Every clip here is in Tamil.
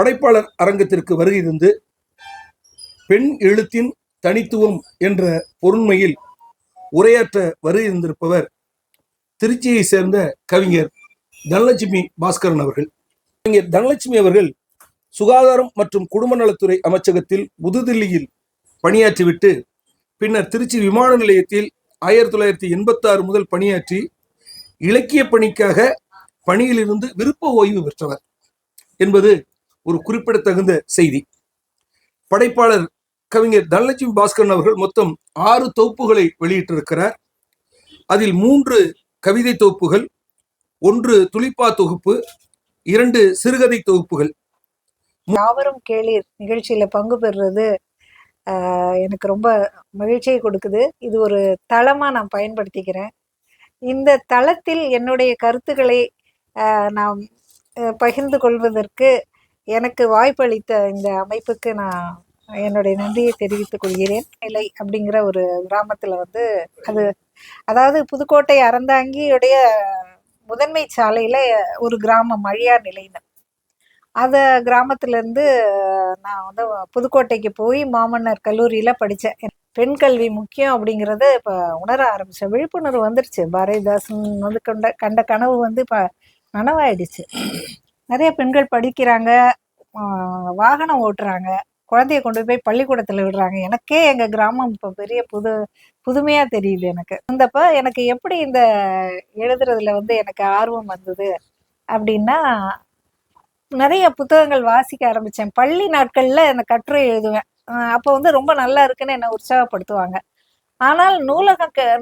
படைப்பாளர் அரங்கத்திற்கு வருகை தந்து பெண் எழுத்தின் தனித்துவம் என்ற பொருண்மையில் உரையாற்ற வருகை தந்திருப்பவர் திருச்சியை சேர்ந்த கவிஞர் தனலட்சுமி பாஸ்கரன் அவர்கள். கவிஞர் தனலட்சுமி அவர்கள் சுகாதாரம் மற்றும் குடும்ப நலத்துறை அமைச்சகத்தில் புதுதில்லியில் பணியாற்றிவிட்டு பின்னர் திருச்சி விமான நிலையத்தில் 1986 முதல் பணியாற்றி இலக்கிய பணிக்காக பணியிலிருந்து விருப்ப ஓய்வு பெற்றவர் என்பது ஒரு குறிப்பிடத்தகுந்த செய்தி. படைப்பாளர் கவிஞர் தனலட்சுமி பாஸ்கரன் அவர்கள் மொத்தம் 6 தொகுப்புகளை வெளியிட்டிருக்கிறார். அதில் 3 கவிதை தொகுப்புகள், 1 துளிப்பா தொகுப்பு, 2 சிறுகதை தொகுப்புகள். யாவரும் கேளீர் நிகழ்ச்சியில பங்கு பெறுறது எனக்கு ரொம்ப மகிழ்ச்சியை கொடுக்குது. இது ஒரு தளமா நான் பயன்படுத்திக்கிறேன். இந்த தளத்தில் என்னுடைய கருத்துக்களை நாம் பகிர்ந்து கொள்வதற்கு எனக்கு வாய்ப்பளித்த இந்த அமைப்புக்கு நான் என்னுடைய நன்றியை தெரிவித்துக் கொள்கிறேன். நிலை அப்படிங்கிற ஒரு கிராமத்துல அதாவது புதுக்கோட்டை அறந்தாங்கியுடைய முதன்மை சாலையில ஒரு கிராமம் அழியார் நிலைன்னு. அந்த கிராமத்துலேருந்து நான் புதுக்கோட்டைக்கு போய் மாமன்னர் கல்லூரியில் படித்தேன். பெண் கல்வி முக்கியம் அப்படிங்கிறத இப்போ உணர ஆரம்பித்தேன். விழிப்புணர்வு வந்துருச்சு. பாரதிதாசன் கண்ட கனவு இப்போ நனவாயிடுச்சு. நிறைய பெண்கள் படிக்கிறாங்க, வாகனம் ஓட்டுறாங்க, குழந்தைய கொண்டு போய் பள்ளிக்கூடத்தில் விடுறாங்க. எனக்கே எங்கள் கிராமம் இப்போ பெரிய புதுமையாக தெரியுது எனக்கு. வந்தப்போ எனக்கு எப்படி இந்த எழுதுறதுல எனக்கு ஆர்வம் வந்தது அப்படின்னா, நிறைய புத்தகங்கள் வாசிக்க ஆரம்பித்தேன். பள்ளி நாட்களில் எனக்கு கட்டுரை எழுதுவேன். அப்போ ரொம்ப நல்லா இருக்குன்னு என்னை உற்சாகப்படுத்துவாங்க. ஆனால்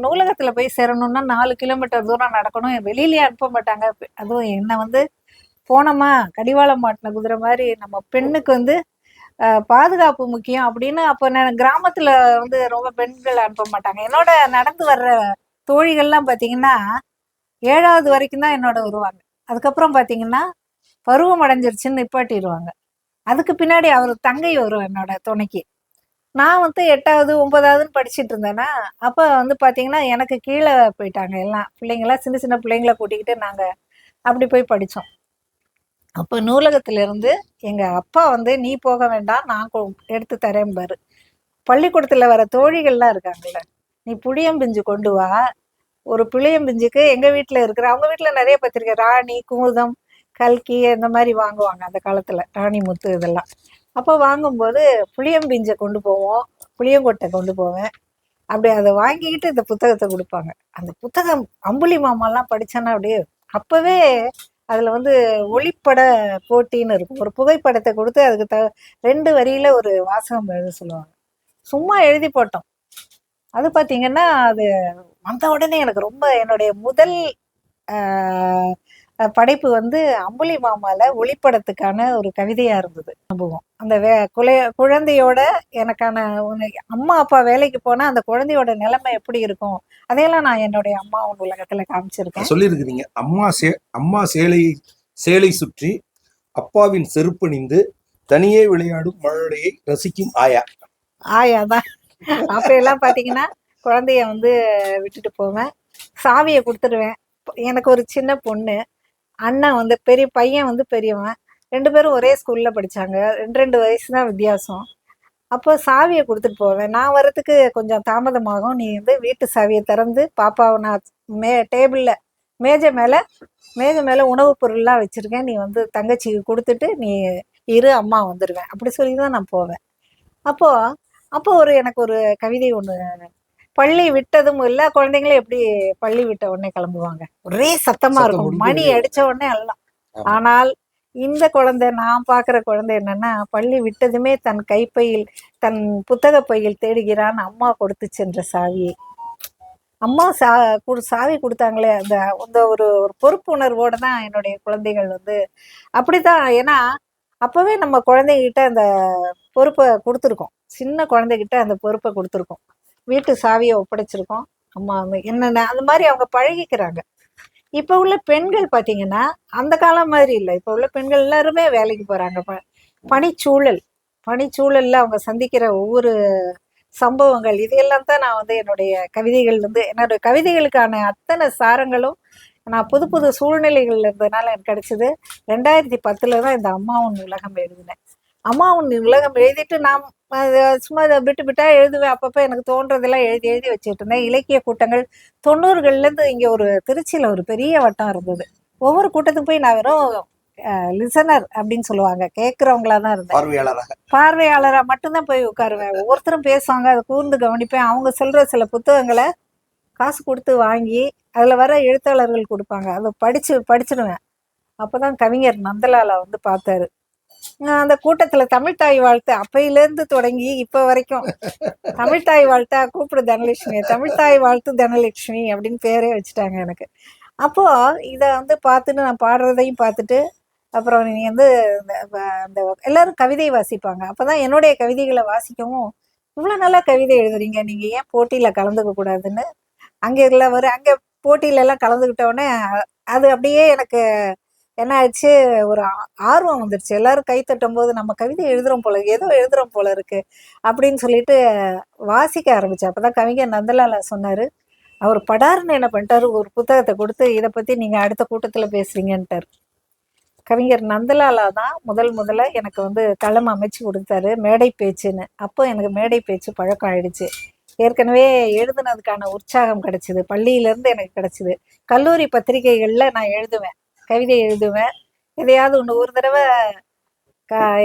நூலகத்தில் போய் சேரணும்னா 4 கிலோமீட்டர் தூரம் நடக்கணும். வெளியிலேயே அனுப்ப மாட்டாங்க. அதுவும் என்னை போனோமா கடிவாளம் மாட்டின குதிரை மாதிரி, நம்ம பெண்ணுக்கு பாதுகாப்பு முக்கியம் அப்படின்னு. அப்போ நான் கிராமத்தில் ரொம்ப பெண்கள் அனுப்ப மாட்டாங்க. என்னோட நடந்து வர்ற தோழிகள்லாம் பார்த்தீங்கன்னா 7வது வரைக்கும் தான் என்னோட வருவாங்க. அதுக்கப்புறம் பார்த்தீங்கன்னா பருவம் அடைஞ்சிருச்சுன்னு நிப்பாட்டிடுவாங்க. அதுக்கு பின்னாடி அவர் தங்கை வரும் என்னோட துணைக்கு. நான் 8வது 9வதுன்னு படிச்சுட்டு இருந்தேன்னா, அப்போ பார்த்தீங்கன்னா எனக்கு கீழே போயிட்டாங்க எல்லாம் பிள்ளைங்களாம். சின்ன சின்ன பிள்ளைங்கள கூட்டிக்கிட்டு நாங்கள் அப்படி போய் படித்தோம். அப்போ நூலகத்திலிருந்து எங்கள் அப்பா நீ போக வேண்டாம், நான் எடுத்து தரேன் பாரு. பள்ளிக்கூடத்தில் வர தோழிகள்லாம் இருக்காங்கல்ல, நீ புளியம்பிஞ்சு கொண்டு வா. ஒரு புளியம்பிஞ்சுக்கு எங்கள் வீட்டில் இருக்கிற, அவங்க வீட்டில் நிறைய பத்திரிக்கை ராணி, குமுதம், கல்கி இந்த மாதிரி வாங்குவாங்க அந்த காலத்தில், ராணி முத்து இதெல்லாம். அப்போ வாங்கும்போது புளியம்பிஞ்சை கொண்டு போவோம், புளியங்கொட்டை கொண்டு போவேன். அப்படி அதை வாங்கிக்கிட்டு இந்த புத்தகத்தை கொடுப்பாங்க. அந்த புத்தகம் அம்புலி மாமாலாம் படித்தேன்னா அப்படியே அப்போவே அதில் ஒளிப்பட போட்டின்னு இருக்கும். ஒரு புகைப்படத்தை கொடுத்து அதுக்கு 2 வரியில் ஒரு வாசகம் எழுத சொல்லுவாங்க. சும்மா எழுதி போட்டோம். அது பார்த்தீங்கன்னா அது வந்த உடனே எனக்கு ரொம்ப என்னுடைய முதல் படைப்பு அம்புலி மாமால ஒளிப்படத்துக்கான ஒரு கவிதையா இருந்தது. அனுபவம் அந்த குழந்தையோட எனக்கான அம்மா அப்பா வேலைக்கு போனா அந்த குழந்தையோட நிலைமை எப்படி இருக்கும், அதையெல்லாம் நான் என்னுடைய அம்மா உலகத்துல காமிச்சிருக்கேன். சொல்லியிருக்கிறீங்க. அம்மா சேலை சுற்றி அப்பாவின் செருப்பு நின்று தனியே விளையாடும் மழையை ரசிக்கும் ஆயா தான். அப்ப எல்லாம் பாத்தீங்கன்னா குழந்தைய விட்டுட்டு போவேன், சாவியை கொடுத்துடுவேன். எனக்கு ஒரு சின்ன பொண்ணு, அண்ணன் பெரிய பையன் பெரியவன். 2 பேரும் ஒரே ஸ்கூல்ல படிச்சாங்க. 2 வயசு தான் வித்தியாசம். அப்போ சாவியை கொடுத்துட்டு போவேன். நான் வர்றதுக்கு கொஞ்சம் தாமதமாகும். நீ வீட்டு சாவியை திறந்து பாப்பாவை நான் டேபிளில் மேஜை மேலே உணவுப் பொருள்லாம் வச்சுருக்கேன், நீ தங்கச்சிக்கு கொடுத்துட்டு நீ இரு, அம்மா வந்துடுவேன் அப்படி சொல்லி தான் நான் போவேன். அப்போ எனக்கு ஒரு கவிதை ஒன்று. பள்ளி விட்டதும் இல்லை, குழந்தைங்களும் எப்படி பள்ளி விட்ட உடனே கிளம்புவாங்க, ஒரே சத்தமா இருக்கும், மணி அடிச்ச உடனே எல்லாம். ஆனால் இந்த குழந்தை, நான் பார்க்குற குழந்தை என்னன்னா, பள்ளி விட்டதுமே தன் கைப்பையில் தன் புத்தக பையில் தேடுகிறான் அம்மா கொடுத்து சென்ற சாவியை. அம்மா சாவி கொடுத்தாங்களே, அந்த ஒரு பொறுப்பு உணர்வோடு தான் என்னுடைய குழந்தைகள் அப்படித்தான். ஏன்னா அப்போவே நம்ம குழந்தைகிட்ட அந்த பொறுப்பை கொடுத்துருக்கோம். சின்ன குழந்தைகிட்ட அந்த பொறுப்பை கொடுத்துருக்கோம். வீட்டு சாவியை ஒப்படைச்சிருக்கோம். அம்மா என்னென்ன அந்த மாதிரி அவங்க பழகிக்கிறாங்க. இப்போ உள்ள பெண்கள் பார்த்தீங்கன்னா அந்த காலம் மாதிரி இல்லை. இப்போ உள்ள பெண்கள் எல்லாருமே வேலைக்கு போகிறாங்க. பணிச்சூழலில் அவங்க சந்திக்கிற ஒவ்வொரு சம்பவங்கள், இதையெல்லாம் தான் நான் என்னுடைய கவிதைகள் என்னுடைய கவிதைகளுக்கான அத்தனை சாரங்களும் நான் புது புது சூழ்நிலைகள் இருந்ததுனால எனக்கு கிடைச்சது. 2010 தான் இந்த அம்மா உன் உலகம் எழுதினேன். அம்மா உன் உலகம் எழுதிட்டு நான் சும்மா இதை விட்டு விட்டா எழுதுவேன். அப்பப்போ எனக்கு தோன்றதெல்லாம் எழுதி எழுதி வச்சுட்டு இருந்தேன். இலக்கிய கூட்டங்கள் 90கள்லேருந்து இங்கே ஒரு திருச்சியில் ஒரு பெரிய வட்டம் இருந்தது. ஒவ்வொரு கூட்டத்துக்கு போய் நான் வெறும் லிசனர் அப்படின்னு சொல்லுவாங்க, கேட்குறவங்களா தான் இருந்தேன். பார்வையாளராக மட்டும்தான் போய் உட்காருவேன். ஒவ்வொருத்தரும் பேசுவாங்க, அதை கூர்ந்து கவனிப்பேன். அவங்க சொல்கிற சில புத்தகங்களை காசு கொடுத்து வாங்கி அதில் வர எழுத்தாளர்கள் கொடுப்பாங்க, அதை படிச்சிடுவேன். அப்போ தான் கவிஞர் நந்தலாலா வந்து பார்த்தாரு. அந்த கூட்டத்தில் தமிழ்த்தாய் வாழ்த்து அப்பையிலேருந்து தொடங்கி இப்போ வரைக்கும் தமிழ்த்தாய் வாழ்த்தா கூப்பிடு தனலட்சுமி, தமிழ்த்தாய் வாழ்த்து தனலட்சுமி அப்படின்னு பேரே வச்சுட்டாங்க எனக்கு. அப்போது இதை வந்து பார்த்துட்டு நான் பாடுறதையும் பார்த்துட்டு, அப்புறம் நீ வந்து இந்த எல்லாரும் கவிதை வாசிப்பாங்க. அப்போ தான் என்னுடைய கவிதைகளை வாசிக்கவும், இவ்வளோ நல்லா கவிதை எழுதுறீங்க, நீங்கள் ஏன் போட்டியில் கலந்துக்க கூடாதுன்னு அங்கே அங்கே போட்டியிலெல்லாம் கலந்துக்கிட்டோடனே அது அப்படியே எனக்கு என்ன ஆச்சு, ஒரு ஆர்வம் வந்துடுச்சு. எல்லாரும் கை தட்டும் போது நம்ம கவிதை எழுதுகிறோம் போல, ஏதோ எழுதுகிறோம் போல இருக்கு அப்படின்னு சொல்லிட்டு வாசிக்க ஆரம்பித்தேன். அப்போ தான் கவிஞர் நந்தலாலா சொன்னார். அவர் படார்னு என்ன பண்ணிட்டாரு, ஒரு புத்தகத்தை கொடுத்து இதை பற்றி நீங்கள் அடுத்த கூட்டத்தில் பேசுறீங்கன்ட்டார். கவிஞர் நந்தலாலா தான் முதல்ல எனக்கு வந்து தளம் அமைச்சு கொடுத்தாரு, மேடை பேச்சுன்னு. அப்போ எனக்கு மேடை பேச்சு பழக்கம் ஆயிடுச்சு. ஏற்கனவே எழுதுனதுக்கான உற்சாகம் கிடைச்சிது, பள்ளியிலேருந்து எனக்கு கிடைச்சிது. கல்லூரி பத்திரிகைகளில் நான் எழுதுவேன், கவிதை எழுதுவேன். எதையாவது ஒரு தடவை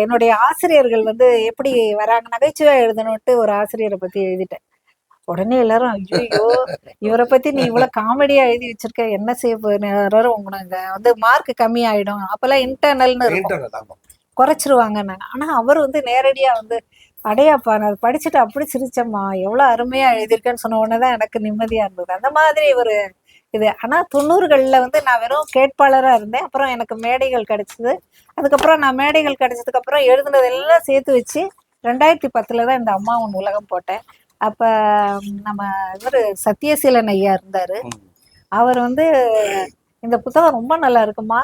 என்னுடைய ஆசிரியர்கள் வந்து எப்படி வராங்க, நகைச்சுவை எழுதணுன்ட்டு ஒரு ஆசிரியரை பற்றி எழுதிட்டேன். உடனே எல்லாரும், ஐயோ இவரை பற்றி நீ இவ்வளோ காமெடியாக எழுதி வச்சிருக்க, என்ன செய்ய போறாரு, உங்களுக்கு வந்து மார்க் கம்மி ஆகிடும், அப்போல்லாம் இன்டர்னல்னு இருக்கும், குறைச்சிருவாங்கன்னாங்க. ஆனால் அவர் வந்து நேரடியாக வந்து, அடையாப்பா நான் படிச்சுட்டு அப்படி சிரிச்சம்மா, எவ்வளோ அருமையாக எழுதியிருக்கேன்னு சொன்ன உடனே தான் எனக்கு நிம்மதியாக இருந்தது. அந்த மாதிரி ஒரு இது. ஆனால் 90களில் வந்து நான் வெறும் கேட்பாளராக இருந்தேன். அப்புறம் எனக்கு மேடைகள் கிடைச்சிது. அதுக்கப்புறம் நான் மேடைகள் கிடைச்சதுக்கப்புறம் எழுதுனதெல்லாம் சேர்த்து வச்சு 2010 தான் இந்த அம்மா உன் உலகம் போட்டேன். அப்போ நம்ம இவர் சத்யசீலன் ஐயா இருந்தார். அவர் வந்து இந்த புத்தகம் ரொம்ப நல்லா இருக்குமா,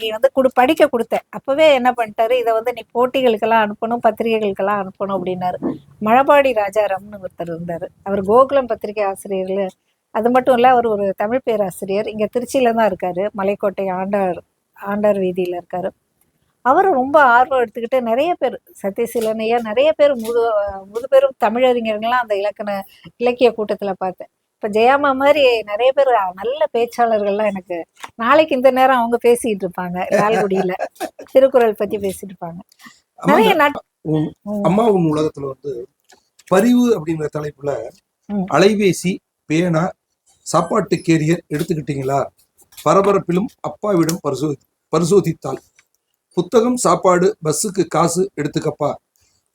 நீ வந்து படிக்க கொடுத்தேன். அப்போவே என்ன பண்ணிட்டாரு, இதை வந்து நீ போட்டிகளுக்கெல்லாம் அனுப்பணும், பத்திரிகைகளுக்கெல்லாம் அனுப்பணும் அப்படின்னாரு. மழபாடி ராஜாராம்னு ஒருத்தர் இருந்தார். அவர் கோகுலம் பத்திரிகை ஆசிரியர். அது மட்டும் இல்லை, அவர் ஒரு தமிழ் பேராசிரியர். இங்கே திருச்சியில் தான் இருக்கார், மலைக்கோட்டை ஆண்டார் வீதியில் இருக்கார். அவர் ரொம்ப ஆர்வம் எடுத்துக்கிட்டு நிறைய பேர், சத்யசீலன் ஐயா, நிறைய பேர் முதுபெரும் தமிழறிஞர்கள்லாம் அந்த இலக்கிய கூட்டத்தில் பார்த்தேன். இப்போ ஜெயாமா மாதிரி நிறைய பேர் நல்ல பேச்சாளர்கள்லாம் எனக்கு, நாளைக்கு இந்த நேரம் அவங்க பேசிட்டு இருப்பாங்க, லால்குடியில திருக்குறள் பத்தி பேசிட்டு இருப்பாங்க. நிறைய அம்மா உன் உலகத்துல வந்து பரிவு அப்படிங்கிற தலைப்புல அலைபேசி, பேனா, சாப்பாட்டு கேரியர் எடுத்துக்கிட்டீங்களா, பரபரப்பிலும் அப்பாவிடம் பரிசோதித்தாள், புத்தகம், சாப்பாடு, பஸ்ஸுக்கு காசு எடுத்துக்கப்பா,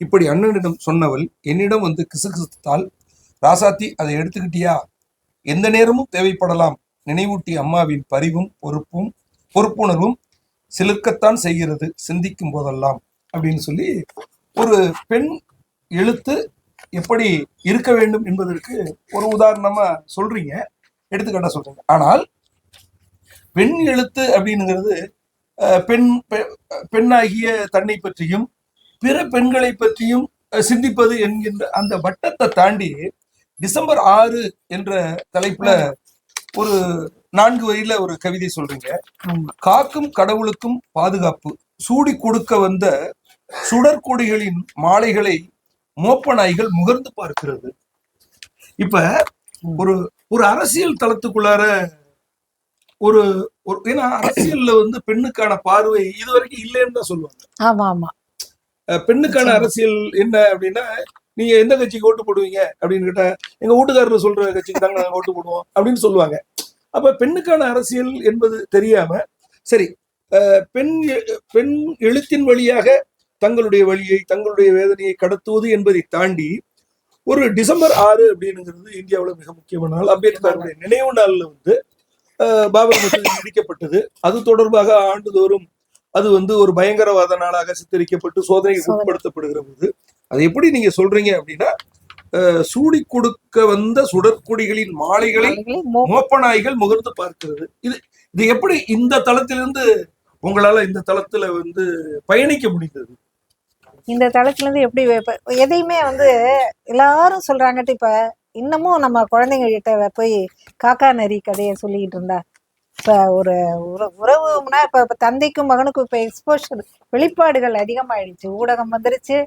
இப்படி அண்ணனிடம் சொன்னவள் என்னிடம் வந்து கிசுகிசுத்தாள், ராசாத்தி அதை எடுத்துக்கிட்டியா, எந்த நேரமும் தேவைப்படலாம், நினைவூட்டி அம்மாவின் பரிவும் பொறுப்புணர்வும் சிலிர்க்கத்தான் செய்கிறது சிந்திக்கும் போதெல்லாம் அப்படின்னு சொல்லி ஒரு பெண் எழுத்து எப்படி இருக்க வேண்டும் என்பதற்கு ஒரு உதாரணமா சொல்றீங்க, எடுத்துக்காட்டா சொல்றீங்க. ஆனால் பெண் எழுத்து அப்படின்னுங்கிறது பெண்ணாகிய தன்னை பற்றியும் பிற பெண்களை பற்றியும் சிந்திப்பது என்கின்ற அந்த வட்டத்தை தாண்டி டிசம்பர் 6 என்ற தலைப்புல ஒரு 4 வரியில ஒரு கவிதை சொல்றீங்க. காக்கும் கடவுளுக்கும் பாதுகாப்பு, சூடி கொடுக்க வந்த சுடற்கொடிகளின் மாலைகளை மோப்ப நாய்கள் முகர்ந்து பார்க்கிறது. இப்ப ஒரு ஒரு அரசியல் தளத்துக்குள்ளார ஒரு ஏன்னா அரசியல்ல வந்து பெண்ணுக்கான பார்வை இதுவரைக்கும் இல்லைன்னு தான் சொல்லுவாங்க. ஆமா ஆமா, பெண்ணுக்கான அரசியல் என்ன அப்படின்னா, நீங்க எந்த கட்சிக்கு ஓட்டு போடுவீங்க அப்படின்னு கேட்டா, எங்க வீட்டுக்காரர் சொல்ற கட்சிக்கு தாங்க நாங்க ஓட்டு போடுவோம் அப்படின்னு சொல்லுவாங்க. அப்ப பெண்ணுக்கான அரசியல் என்பது தெரியாம, சரி பெண் எழுத்தின் வழியாக தங்களுடைய வழியை, தங்களுடைய வேதனையை கடத்துவது என்பதை தாண்டி ஒரு டிசம்பர் 6 அப்படின்னுங்கிறது இந்தியாவில் மிக முக்கியமான நாள். அம்பேத்கருடைய நினைவு நாள்ல வந்து பாபர் மசூதி இடிக்கப்பட்டது. அது தொடர்பாக ஆண்டுதோறும் அது வந்து ஒரு பயங்கரவாத நாளாக சித்தரிக்கப்பட்டு சோதனைக்கு உட்படுத்தப்படுகிற போது அது எப்படி நீங்க சொல்றீங்க அப்படின்னா, சூடி கொடுக்க வந்த சுடற்கொடிகளின் மாலைகளை மோப்ப நாய்கள் முகர்ந்து பார்க்கிறது. இது எப்படி இந்த தளத்திலிருந்து உங்களால இந்த தளத்துல வந்து பயணிக்க முடிந்தது? இந்த தளத்துல இருந்து எப்படி எதையுமே வந்து எல்லாரும் சொல்றாங்கட்டு, இப்ப இன்னமும் நம்ம குழந்தைங்க கிட்ட போய் காக்கா நரி கதையை சொல்லிக்கிட்டு இருந்தா, இப்ப ஒரு உறவுனா இப்ப தந்தைக்கும் மகனுக்கும் இப்ப எக்ஸ்போஷர் வெளிப்பாடுகள் அதிகமாயிடுச்சு, ஊடகம் வந்துருச்சு.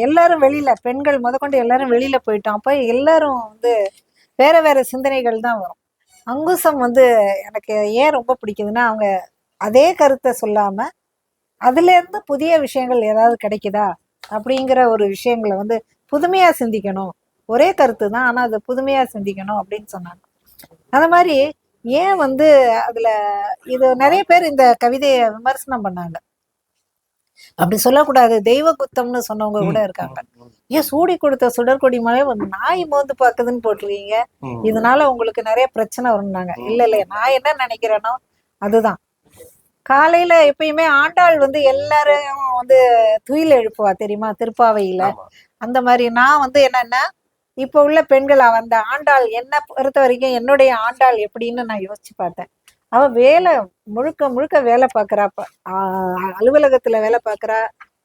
எல்லாரும் வெளியில, பெண்கள் முதற்கொண்டு எல்லாரும் வெளியில போயிட்டோம். அப்ப எல்லாரும் வந்து வேற வேற சிந்தனைகள் தான் வரும். அங்குசம் வந்து எனக்கு ஏன் ரொம்ப பிடிக்குதுன்னா, அவங்க அதே கருத்தை சொல்லாம அதுல இருந்து புதிய விஷயங்கள் ஏதாவது கிடைக்குதா அப்படிங்கிற ஒரு விஷயங்களை வந்து புதுமையா சிந்திக்கணும். ஒரே கருத்து தான், ஆனா அது புதுமையா சிந்திக்கணும் அப்படின்னு சொன்னாங்க. அந்த மாதிரி ஏன் வந்து அதுல இது நிறைய பேர் இந்த கவிதையை விமர்சனம் பண்ணாங்க. அப்படி சொல்லக்கூடாது, தெய்வ குத்தம்னு சொன்னவங்க கூட இருக்காங்க. ஏன் சூடி கொடுத்த சுடற்கொடி மலை ஒரு நாய் மோந்து பாக்குதுன்னு போட்டிருக்கீங்க, இதனால உங்களுக்கு நிறைய பிரச்சனை வரும்னாங்க. இல்ல நான் என்ன நினைக்கிறேனோ அதுதான். காலையில எப்பயுமே ஆண்டாள் வந்து எல்லாரும் வந்து துயில் எழுப்புவா தெரியுமா, திருப்பாவையில. அந்த மாதிரி நான் வந்து என்னன்னா, இப்ப உள்ள பெண்கள் அந்த ஆண்டாள் என்ன பொறுத்த வரைக்கும் என்னுடைய ஆண்டாள் எப்படின்னு நான் யோசிச்சு பார்த்தேன். அவ வேலை முழுக்க முழுக்க வேலை பார்க்கறா, அலுவலகத்துல வேலை பார்க்கறா,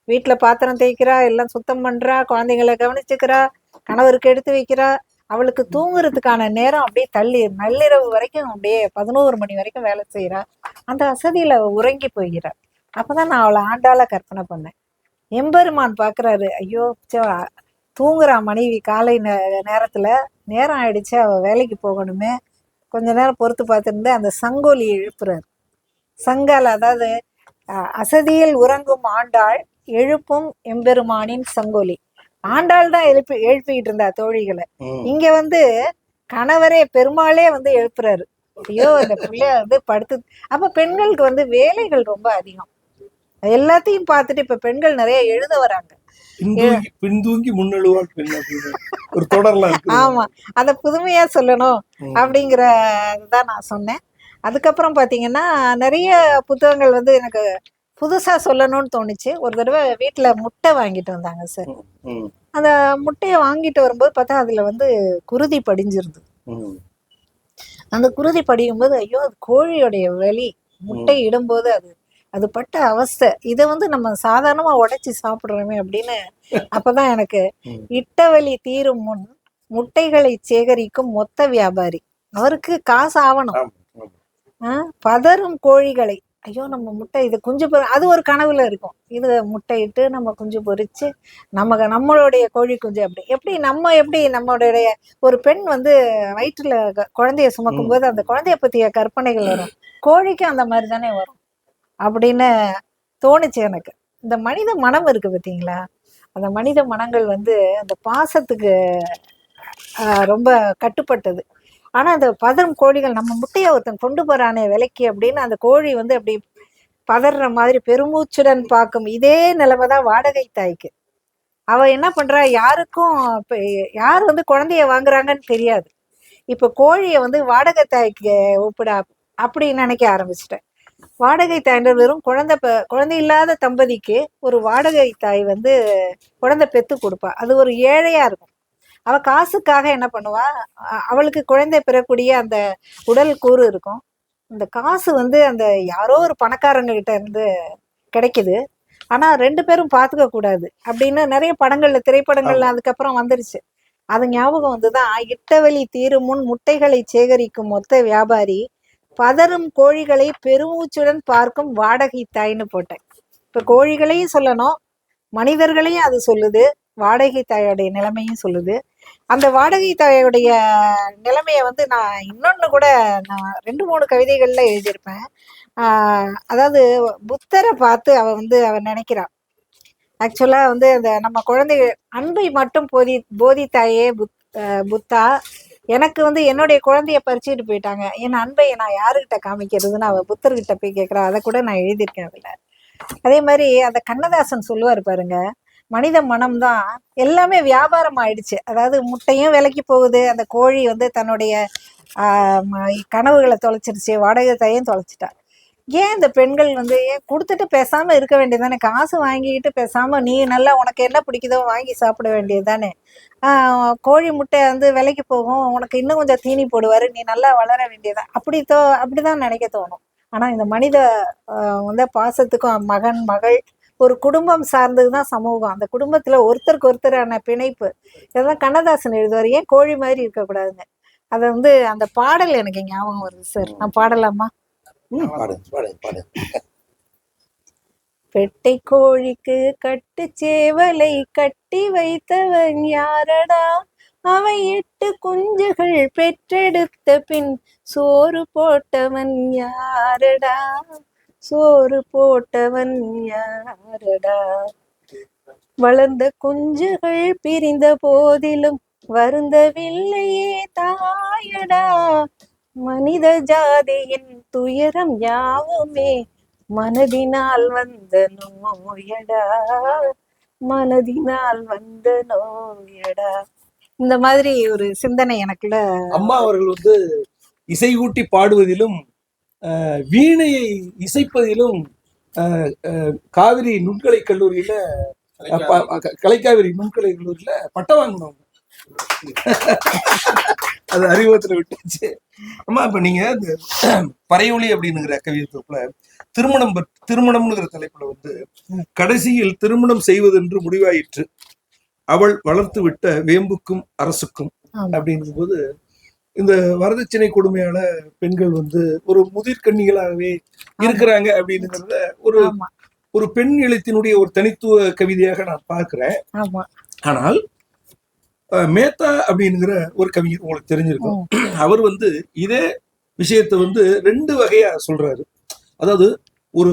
வீட்டுல பாத்திரம் தேய்க்கிறா, எல்லாம் சுத்தம் பண்றா, குழந்தைங்களை கவனிச்சுக்கிறா, கணவருக்கு எடுத்து வைக்கிறா. அவளுக்கு தூங்குறதுக்கான நேரம் அப்படியே தள்ளி நள்ளிரவு வரைக்கும் அப்படியே 11 மணி வரைக்கும் வேலை செய்யறா. அந்த அசதியில உறங்கி போகிறார். அப்பதான் நான் அவளை ஆண்டாள கற்பனை பண்ணேன். எம்பெருமான் பாக்குறாரு, ஐயோ தூங்குறா மனைவி, காலை நேரத்துல நேரம் ஆயிடுச்சு, அவ வேலைக்கு போகணுமே, கொஞ்ச நேரம் பொறுத்து பார்த்துருந்து அந்த சங்கோலி எழுப்புறாரு. சங்கால், அதாவது அசதியில் உறங்கும் ஆண்டாள் எழுப்பும் எம்பெருமானின் சங்கோலி. ஆண்டாள் தான் எழுப்பிக்கிட்டு இருந்தா தோழிகளை. இங்க வந்து கணவரே பெருமாளே வந்து எழுப்புறாரு. ஐயோ அந்த பிள்ளைய வந்து படுத்து. அப்ப பெண்களுக்கு வந்து வேலைகள் ரொம்ப அதிகம். எல்லாத்தையும் பார்த்துட்டு இப்ப பெண்கள் நிறைய எழுத வராங்க. பின்தூங்கி முன்னெழுவாள் பெண் ஒரு தொடரலாம். ஆமா, அத புதுமையா சொல்லணும் அப்படிங்கறதான் நான் சொன்னேன். அதுக்கப்புறம் பாத்தீங்கன்னா நிறைய புத்தகங்கள் வந்து எனக்கு புதுசா சொல்லணும்னு தோணுச்சு. ஒரு தடவை வீட்டுல முட்டை வாங்கிட்டு வந்தாங்க சார். அந்த முட்டையை வாங்கிட்டு வரும்போது பார்த்தா அதுல வந்து குருதி படிஞ்சிருது. அந்த குருதி படியும் போது ஐயோ அது கோழியோடைய வலி, முட்டை இடும்போது அது அது பட்ட அவஸ்தை, இதை வந்து நம்ம சாதாரணமா உடைச்சு சாப்பிடுறோமே அப்படின்னு. அப்பதான் எனக்கு இட்ட வலி தீரும் முன் முட்டைகளை சேகரிக்கும் மொத்த வியாபாரி, அவருக்கு காசு ஆவணும். பதறும் கோழிகளை, ஐயோ நம்ம முட்டை இது குஞ்சு அது ஒரு கனவுல இருக்கும். இது முட்டையிட்டு நம்ம குஞ்சு பொறிச்சு நம்மளுடைய கோழி குஞ்சு எப்படி நம்மளுடைய ஒரு பெண் வந்து வயிற்றுல குழந்தைய சுமக்கும் போது அந்த குழந்தைய பத்திய கற்பனைகள் வரும், கோழிக்கு அந்த மாதிரி தானே வரும் அப்படின்னு தோணுச்சு எனக்கு. இந்த மனித மனம் இருக்கு பார்த்தீங்களா, அந்த மனித மனங்கள் வந்து அந்த பாசத்துக்கு ரொம்ப கட்டுப்பட்டது. ஆனா அந்த பதறும் கோழிகள், நம்ம முட்டையை ஒருத்தன் கொண்டு போறானே விலைக்கு அப்படின்னு அந்த கோழி வந்து அப்படி பதற மாதிரி பெருமூச்சுடன் பார்க்கும். இதே நிலைமைதான் வாடகை தாய்க்கு. அவ என்ன பண்றா, யாருக்கும் இப்ப யார் வந்து குழந்தைய வாங்குறாங்கன்னு தெரியாது. இப்ப கோழிய வந்து வாடகை தாய்க்கு ஒப்பிடா அப்படி நினைக்க ஆரம்பிச்சிட்டேன். வாடகை தாய்ன்ற வெறும் குழந்தை இல்லாத தம்பதிக்கு ஒரு வாடகை தாய் வந்து குழந்தை பெத்து கொடுப்பா. அது ஒரு ஏழையா இருக்கும். அவ காசுக்காக என்ன பண்ணுவா, அவளுக்கு குழந்தை பெறக்கூடிய அந்த உடல் கூறு இருக்கும். இந்த காசு வந்து அந்த யாரோ ஒரு பணக்காரங்க கிட்ட இருந்து கிடைக்குது. ஆனா 2 பேரும் பாத்துக்க கூடாது அப்படின்னு நிறைய படங்கள்ல, திரைப்படங்கள்ல அதுக்கப்புறம் வந்துருச்சு. அது ஞாபகம் வந்துதான், இட்டவெளி தீரும் முன் முட்டைகளை சேகரிக்கும் மொத்த வியாபாரி, பதறும் கோழிகளை பெருமூச்சுடன் பார்க்கும் வாடகை தாய்ன்னு போட்டேன். இப்ப கோழிகளையும் சொல்லணும், மனிதர்களையும் அது சொல்லுது, வாடகை தாயோடைய நிலைமையும் சொல்லுது. அந்த வாடகை தாயோடைய நிலைமைய வந்து நான் இன்னொன்னு கூட நான் 2-3 கவிதைகள்ல எழுதியிருப்பேன். அதாவது புத்தரை பார்த்து அவ நினைக்கிறான். ஆக்சுவலா வந்து அந்த நம்ம குழந்தைகள் அன்பை மட்டும் போதித்தாயே புத்தா, எனக்கு வந்து என்னுடைய குழந்தைய பறிச்சுட்டு போயிட்டாங்க, என் அன்பை நான் யாருக்கிட்ட காமிக்கிறதுன்னு அவ புத்தர்கிட்ட போய் கேட்கிறா. அதை கூட நான் எழுதியிருக்கேன் அதுல. அதே மாதிரி அந்த கண்ணதாசன் சொல்லுவார் பாருங்க, மனித மனம்தான் எல்லாமே வியாபாரம் ஆயிடுச்சு. அதாவது முட்டையும் விலைக்கு போகுது, அந்த கோழி வந்து தன்னுடைய கனவுகளை தொலைச்சிருச்சு, வாடகை தாயும் தொலைச்சிட்டா. ஏன் இந்த பெண்கள் வந்து ஏன் கொடுத்துட்டு பேசாம இருக்க வேண்டியதானே, காசு வாங்கிக்கிட்டு பேசாம நீ நல்லா உனக்கு என்ன பிடிக்குதோ வாங்கி சாப்பிட வேண்டியது தானே. கோழி முட்டை வந்து விலைக்கு போகும், உனக்கு இன்னும் கொஞ்சம் தீனி போடுவாரு, நீ நல்லா வளர வேண்டியதான், அப்படிதான் நினைக்க தோணும். ஆனா இந்த மனித வந்து பாசத்துக்கும் மகன் மகள் ஒரு குடும்பம் சார்ந்ததுதான் சமூகம். அந்த குடும்பத்துல ஒருத்தருக்கு ஒருத்தரான பிணைப்பு. இதெல்லாம் கண்ணதாசன் எழுதுவார். ஏன் கோழி மாதிரி இருக்கக்கூடாதுன்னு. அதை வந்து அந்த பாடல் எனக்கு ஞாபகம் வருது சார். நான் பாடலாமா? பெட்டை கோழிக்கு கட்டு சேவலை கட்டி வைத்தவன் யாரடா, அவை 8 குஞ்சுகள் பெற்றெடுத்த பின் சோறு போட்டவன் யாரடா, சோறு போட்டவன் யாரடா. வளர்ந்த குஞ்சுகள் பிரிந்த போதிலும் வருந்தவில்லையே தாயடா, மனித ஜாதியின் துயரம் யாவுமே மனதினால் வந்த நோயடா, மனதினால் வந்த நோயடா. இந்த மாதிரி ஒரு சிந்தனை எனக்குள்ள. அம்மா அவர்கள் வந்து இசை கூட்டி பாடுவதிலும் வீணையை இசைப்பதிலும் காவிரி நுண்கலை கல்லூரியில கலைக்காவிரி நுண்கலை கல்லூரியில பட்டம் வாங்கினோம். அது அறிமுகத்துல விட்டுச்சு. அம்மா இப்ப நீங்க இந்த பறையொலி அப்படின்னுங்கிற கவியத்துல திருமணம்ங்கிற தலைப்புல வந்து கடைசியில் திருமணம் செய்வதென்று முடிவாயிற்று, அவள் வளர்த்து விட்ட வேம்புக்கும் அரசுக்கும் அப்படிங்கும் போது இந்த வரதட்சணை கொடுமையான பெண்கள் வந்து ஒரு முதிர்கன்னிகளாகவே இருக்கிறாங்க அப்படின்னுங்கிறத ஒரு பெண் எழுத்தினுடைய ஒரு தனித்துவ கவிதையாக நான் பார்க்கிறேன். ஆனால் மேத்தா அப்படிங்கிற ஒரு கவிஞர் உங்களுக்கு தெரிஞ்சிருக்கும். அவர் வந்து இதே விஷயத்தை வந்து 2 வகையா சொல்றாரு. அதாவது ஒரு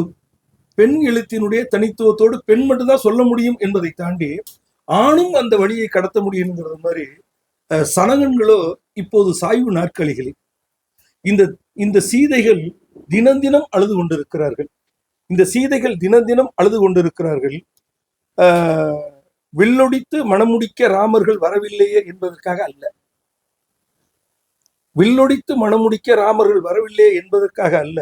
பெண் எழுத்தினுடைய தனித்துவத்தோடு பெண் மட்டும்தான் சொல்ல முடியும் என்பதை தாண்டி ஆணும் அந்த வழியை கடத்த முடியுங்கிறது மாதிரி சனகன்களோ இப்போது சாய்வு நாற்காலிகளில் இந்த சீதைகள் தினம் அழுது கொண்டிருக்கிறார்கள். இந்த சீதைகள் தினம் அழுது கொண்டிருக்கிறார்கள். வில்லொடித்து மணமுடிக்க ராமர்கள் வரவில்லையே என்பதற்காக அல்ல, வில்லொடித்து மணமுடிக்க ராமர்கள் வரவில்லையே என்பதற்காக அல்ல,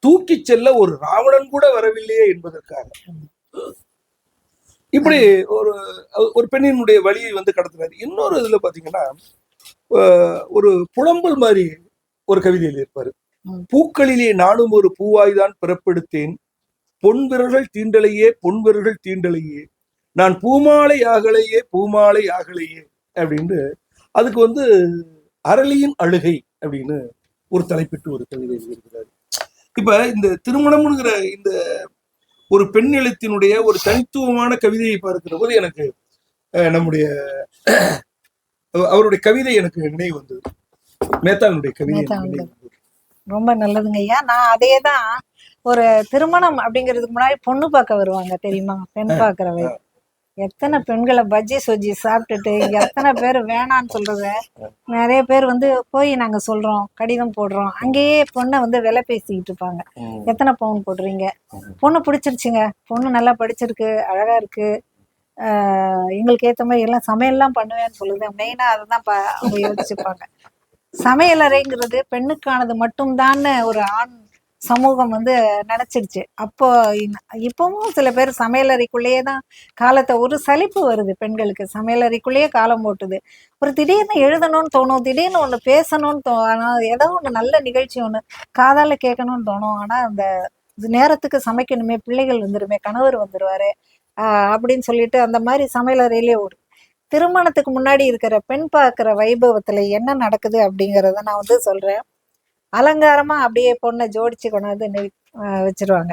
தூக்கி செல்ல ஒரு ராவணன் கூட வரவில்லையே என்பதற்காக. இப்படி ஒரு பெண்ணினுடைய வழியை வந்து கடத்துறாரு. இன்னொரு இதுல பாத்தீங்கன்னா ஒரு புலம்பல் மாதிரி ஒரு கவிதையில் இருப்பாரு. பூக்களிலே நானும் ஒரு பூவாய்தான் பிறப்பெடுத்தேன், பொன் விரல்கள் தீண்டலையே பொன் விரல்கள் தீண்டலையே, நான் பூமாலை ஆகலையே பூமாலை ஆகலையே அப்படின்னு அதுக்கு வந்து அரளியின் அழுகை அப்படின்னு ஒரு தலைப்பிட்டு ஒரு கவிதை எழுதியிருக்கிறாரு. இப்ப இந்த திருமணம்ங்கிற இந்த ஒரு பெண் எழுத்தினுடைய ஒரு தனித்துவமான கவிதையை பார்க்கிற போது எனக்கு நம்முடைய அவருடைய கவிதை எனக்கு நினைவு வந்தது, மேத்தாவுடைய கவிதை. ரொம்ப நல்லதுங்க ஐயா. நான் அதேதான், ஒரு திருமணம் அப்படிங்கிறதுக்கு முன்னாடி பொண்ணு பார்க்க வருவாங்க தெரியுமா, பெண் பார்க்கறவை. எத்தனை பெண்களை பஜ்ஜி சொஜ்ஜி சாப்பிட்டுட்டு எத்தனை பேர் வேணான்னு சொல்றத, நிறைய பேர் வந்து போய் நாங்க சொல்றோம், கடிதம் போடுறோம், அங்கேயே பொண்ணை வந்து விலை பேசிக்கிட்டு இருப்பாங்க. எத்தனை பவுன் போடுறீங்க, பொண்ணு பிடிச்சிருச்சுங்க, பொண்ணு நல்லா படிச்சிருக்கு, அழகா இருக்கு, எங்களுக்கு ஏற்ற மாதிரி எல்லாம் சமையல்லாம் பண்ணுவேன்னு சொல்லுது. மெயினா அதுதான் அவங்க யோசிச்சுப்பாங்க. சமையலறைங்கிறது பெண்ணுக்கானது மட்டும்தான்னு ஒரு ஆண் சமூகம் வந்து நினைச்சிருச்சு. அப்போ இப்பவும் சில பேர் சமையலறைக்குள்ளேயே தான் காலத்தை, ஒரு சலிப்பு வருது பெண்களுக்கு, சமையலறைக்குள்ளேயே காலம் போட்டுது. ஒரு திடீர்னு எழுதணும்னு தோணும், திடீர்னு ஒண்ணு பேசணும்னு தோணும், ஏதோ ஒண்ணு நல்ல நிகழ்ச்சி ஒண்ணு காதால கேட்கணும்னு தோணும். ஆனா அந்த நேரத்துக்கு சமைக்கணுமே, பிள்ளைகள் வந்துருமே, கணவர் வந்துருவாரு அப்படின்னு சொல்லிட்டு அந்த மாதிரி சமையலறையிலே ஓடும். திருமணத்துக்கு முன்னாடி இருக்கிற பெண் பார்க்கிற வைபவத்துல என்ன நடக்குது அப்படிங்கிறத நான் வந்து சொல்றேன். அலங்காரமா அப்படியே பொண்ணை ஜோடிச்சு கொண்டாந்து வச்சிருவாங்க.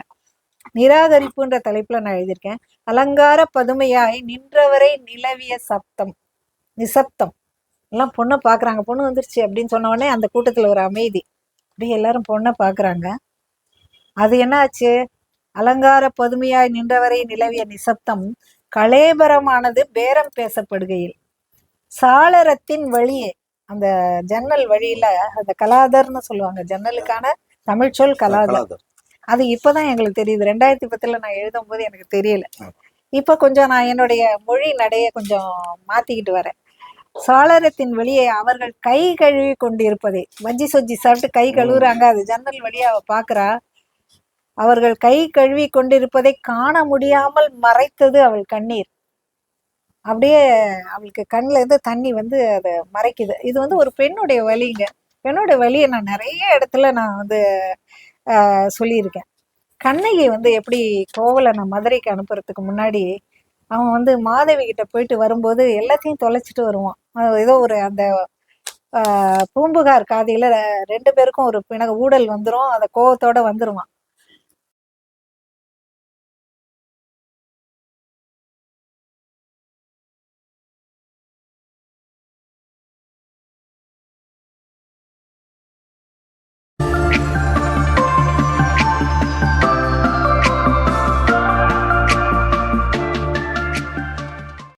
நிராகரிப்புன்ற தலைப்புல நான் எழுதியிருக்கேன். அலங்கார பதுமையாய் நின்றவரை நிலவிய சப்தம், நிசப்தம். எல்லாம் பொண்ணை பாக்குறாங்க, பொண்ணு வந்துருச்சு அப்படின்னு சொன்ன உடனே அந்த கூட்டத்துல ஒரு அமைதி, அப்படியே எல்லாரும் பொண்ணை பாக்குறாங்க. அது என்ன ஆச்சு, அலங்கார பதுமையாய் நின்றவரை நிலவிய நிசப்தம் கலேபரமானது பேரம் பேசப்படுகையில், சாளரத்தின் வழியே, அந்த ஜன்னல் வழியில, அந்த கலாதர்னு சொல்லுவாங்க, ஜன்னலுக்கான தமிழ் சொல் கலாதர். அது இப்பதான் எங்களுக்கு தெரியுது, 2010 நான் எழுதும் போது எனக்கு தெரியல. இப்ப கொஞ்சம் நான் என்னுடைய மொழி நடைய கொஞ்சம் மாத்திக்கிட்டு வரேன். சாளரத்தின் வழியே அவர்கள் கை கழுவி கொண்டிருப்பதை, வஞ்சி சொஜ்ஜி சாப்பிட்டு கை கழுவுறாங்க, அது ஜன்னல் வழியா அவ பாக்குறா. அவர்கள் கை கழுவி கொண்டிருப்பதை காண முடியாமல் மறைத்தது அவள் கண்ணீர். அப்படியே அவளுக்கு கண்ணுல இருந்து தண்ணி வந்து அதை மறைக்குது. இது வந்து ஒரு பெண்ணுடைய வலிங்க. பெண்ணுடைய வலியை நான் நிறைய இடத்துல நான் வந்து சொல்லியிருக்கேன். கண்ணகி வந்து எப்படி கோவலனை மதுரைக்கு அனுப்புறதுக்கு முன்னாடி அவன் வந்து மாதவி கிட்ட போயிட்டு வரும்போது எல்லாத்தையும் தொலைச்சிட்டு வருவான். ஏதோ ஒரு அந்த பூம்புகார் காதியில 2 பேருக்கும் ஒரு ஊடல் வந்துரும். அந்த கோவத்தோட வந்துருவான்.